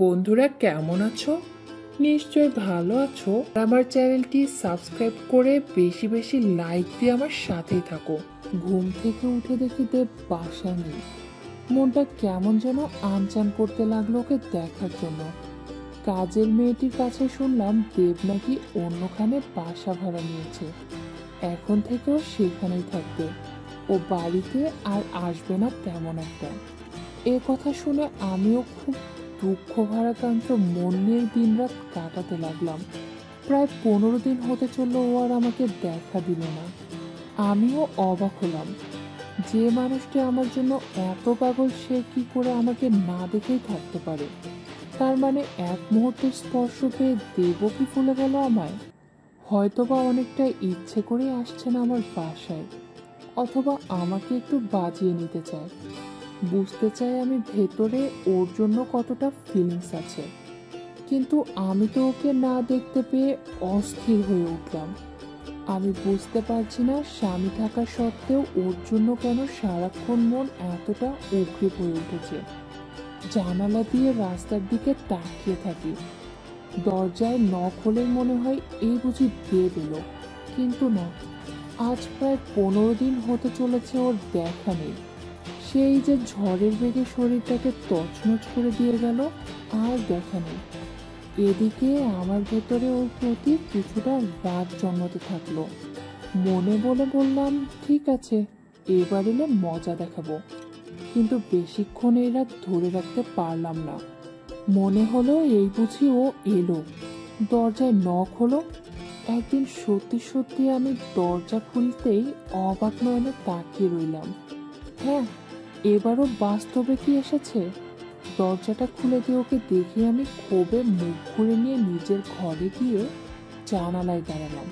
বন্ধুরা কেমন আছো? নিশ্চয় ভালো আছো। আমার চ্যানেলটি সাবস্ক্রাইব করে বেশি বেশি লাইক দিয়ে আমার সাথেই থাকো। ঘুম থেকে উঠে দেখি দেব বাসা নেই। মনটা কেমন যেন আনচান করতে লাগলো ওকে দেখার জন্য। কাজের মেয়েটির কাছে শুনলাম দেব নাকি অন্যখানে বাসা ভাড়া নিয়েছে, এখন থেকেও সেখানেই থাকবে, ও বাড়িতে আর আসবে না তেমন একটা। এ কথা শুনে আমিও খুব দুঃখ ভারাক্রান্ত মন নিয়ে দিনরাত কাটাতে লাগলাম। প্রায় 15 দিন হতে চললো ও আর আমাকে দেখা দিল না। আমিও অবাক হলাম, যে মানুষটি আমার জন্য এত পাগল সে কি করে আমাকে না দেখেই থাকতে পারে? তার মানে এক মুহূর্তের স্পর্শ পেয়ে দেব কি ভুলে গেল আমায়? হয়তোবা অনেকটা ইচ্ছে করে আসছে না আমার বাসায়, অথবা আমাকে একটু বাজিয়ে নিতে চায়। বুঝতে চাই আমি ভেতরে ওর জন্য কতটা ফিলিংস আছে, কিন্তু আমি তো ওকে না দেখতে পেয়ে অস্থির হয়ে উঠলাম। আমি বুঝতে পারছি না স্বামী থাকা সত্ত্বেও ওর জন্য কেন সারাক্ষণ মন এতটা উগ্রীব হয়ে উঠেছে। জানালা দিয়ে রাস্তার দিকে তাকিয়ে থাকি, দরজায় নখ হলে মনে হয় এই বুঝি দেব এলো, কিন্তু না। আজ প্রায় 15 দিন হতে চলেছে ওর দেখা নেই। সেই যে ঝড়ের বেগে শরীরটাকে তছনছ করে দিয়ে গেল, আর দেখা নেই। এদিকে আমার ভেতরে ওর প্রতি কিছুটা রাগ জন্মাতে থাকলো। মনে বলে বললাম, ঠিক আছে, এবার এলে মজা দেখাবো। কিন্তু বেশিক্ষণ এই রাগ ধরে রাখতে পারলাম না। মনে হলো এই বুঝি ও এলো। দরজায় নখ হলো। একদিন সত্যি সত্যি আমি দরজা খুলতেই অবাক নয়নে তাকিয়ে রইলাম। হ্যাঁ, এবারও বাস্তবে কি এসেছে। দরজাটা খুলে দিয়ে ওকে দেখে আমি ক্ষোভে মুখ ঘুরে নিয়ে নিজের ঘরে গিয়ে জানালায় দাঁড়ালাম।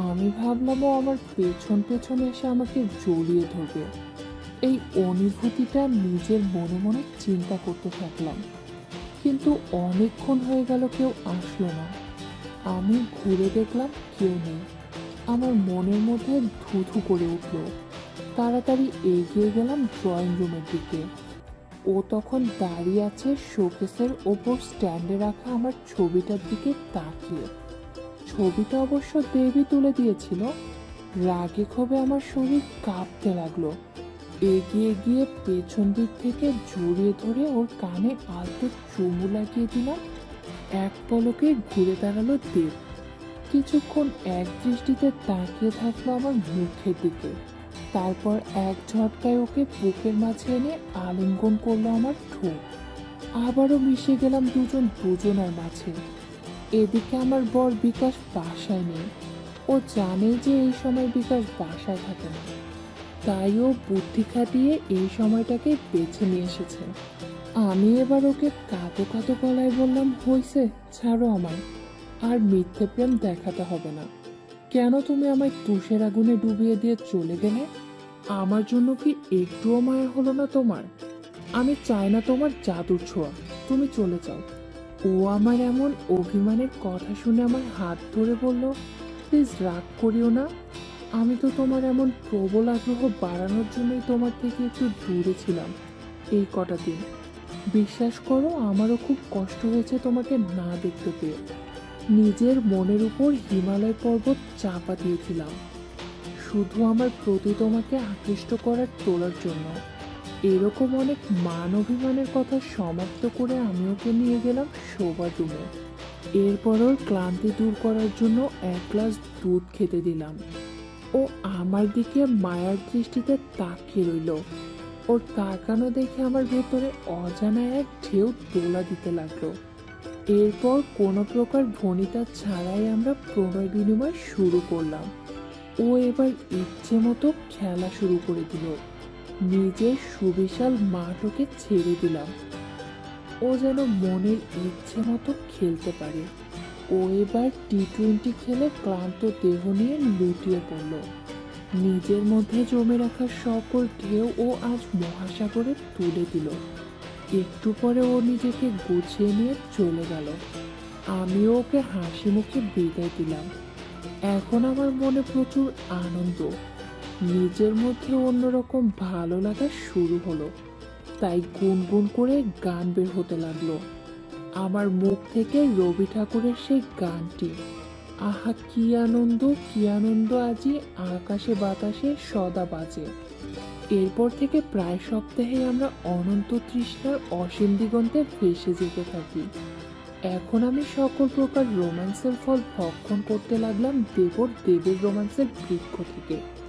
আমি ভাবলাম ও আমার পেছন পেছন এসে আমাকে জড়িয়ে ধরবে। এই অনুভূতিটা নিজের মনে মনে চিন্তা করতে থাকলাম, কিন্তু অনেকক্ষণ হয়ে গেল কেউ আসলো না। আমি ঘুরে দেখলাম কেউ নেই। আমার মনের মধ্যে ধুধু করে উঠল। তাড়াতাড়ি এগিয়ে গেলাম ড্রয়িং রুমের দিকে। ও তখন দাঁড়িয়ে আছে শোকেসের ওপর স্ট্যান্ডে রাখা আমার ছবিটার দিকে তাকিয়ে। ছবিটা অবশ্য দেবী তুলে দিয়েছিল। রাগে ক্ষোভে আমার শরীর কাঁপতে লাগলো। এগিয়ে গিয়ে পেছন দিক থেকে জড়িয়ে ধরে ওর কানে আলতো চুমু লাগিয়ে দিলাম। এক পলকে ঘুরে দাঁড়ালো দেব। কিছুক্ষণ এক দৃষ্টিতে তাকিয়ে থাকলো আমার মুখের দিকে। তারপর এক ঝটকায় ওকে বুকের মাঝে এনে আলিঙ্গন করলো আমার ঠোঁট। আবারও মিশে গেলাম দুজনের মাঝে। এদিকে আমার বর বিকাশ বাসায় নেই। ও জানে যে এই সময় বিকাশ বাসায় থাকে না, তাই ও বুদ্ধি খাটিয়ে এই সময়টাকে বেছে নিয়ে এসেছে। আমি এবার ওকে কাঁদো কাঁদো গলায় বললাম, হইছে, ছাড়ো আমায়, আর মিথ্যে প্রেম দেখাতে হবে না। কেন তুমি আমায় তুষের আগুনে ডুবিয়ে দিয়ে চলে গেলে? আমার জন্য কি একটুও মায়া হলো না তোমার? আমি চাই না তোমার জাদুর ছোঁয়া, তুমি চলে যাও। ও আমার এমন অভিমানের কথা শুনে আমার হাত ধরে বলল, প্লিজ রাগ করিও না। আমি তো তোমার এমন প্রবল আগ্রহ বাড়ানোর জন্যই তোমার থেকে একটু দূরে ছিলাম এই কটা দিন। বিশ্বাস করো, আমারও খুব কষ্ট হয়েছে তোমাকে না দেখতে পেয়ে। নিজের মনের উপর হিমালয় পর্বত চাপা দিয়েছিলাম শুধু আমার প্রতি তোমাকে আকৃষ্ট করার তোলার জন্য। এরকম অনেক মান অভিমানের কথা সমাপ্ত করে আমি ওকে নিয়ে গেলাম শোবার রুমে। এরপর ওর ক্লান্তি দূর করার জন্য এক গ্লাস দুধ খেতে দিলাম। ও আমার দিকে মায়ার দৃষ্টিতে তাকিয়ে রইল। ওর তাকানো দেখে আমার ভেতরে অজানা এক ঢেউ দোলা দিতে লাগলো। এরপর কোনো প্রকার ভনিতা ছাড়াই আমরা প্রণয় বিনিময় শুরু করলাম। ও এবার ইচ্ছে মতো খেলা শুরু করে দিল। নিজের সুবিশাল মাঠকে ছেড়ে দিলাম। ও যেন মনের ইচ্ছে মতো খেলতে পারে। ও এবার টি-20 খেলে ক্লান্ত দেহ নিয়ে লুটিয়ে পড়ল। নিজের মধ্যে জমে রাখা সকল ঢেউ ও আজ মহাসাগরে তুলে দিল। একটু পরে ও নিজেকে গুছিয়ে নিয়ে চলে গেল। আমিও ওকে হাসি মুখে বিদায় দিলাম। এখন আমার মনে প্রচুর আনন্দ, নিজের মধ্যে অন্যরকম ভালো লাগা শুরু হলো। তাই গুনগুন করে গান বের হতে লাগলো। আমার মুখ থেকে রবি ঠাকুরের সেই গানটি, আহা কি আনন্দ আজি আকাশে বাতাসে সদা বাজে। এরপর থেকে প্রায় সপ্তাহে আমরা অনন্ত তৃষ্ণার অসীম দিগন্তে ভেসে যেতে থাকি। এখন আমি সকল প্রকার রোম্যান্সের ফল ভক্ষণ করতে লাগলাম দেবের রোম্যান্সের বৃক্ষ থেকে।